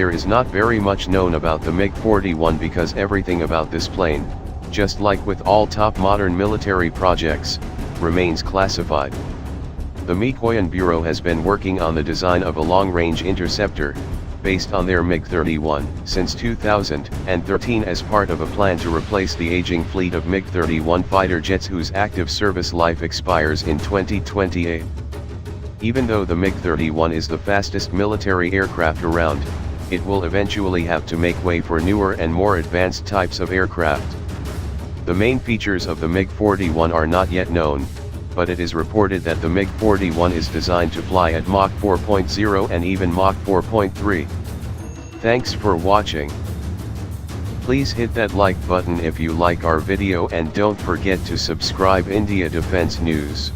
There is not very much known about the MiG-41 because everything about this plane, just like with all top modern military projects, remains classified. The Mikoyan Bureau has been working on the design of a long-range interceptor, based on their MiG-31, since 2013 as part of a plan to replace the aging fleet of MiG-31 fighter jets whose active service life expires in 2028. Even though the MiG-31 is the fastest military aircraft around, it will eventually have to make way for newer and more advanced types of aircraft. The main features of the MiG-41 are not yet known, but it is reported that the MiG-41 is designed to fly at Mach 4.0 and even Mach 4.3. Thanks for watching. Please hit that like button if you like our video and don't forget to subscribe India Defense News.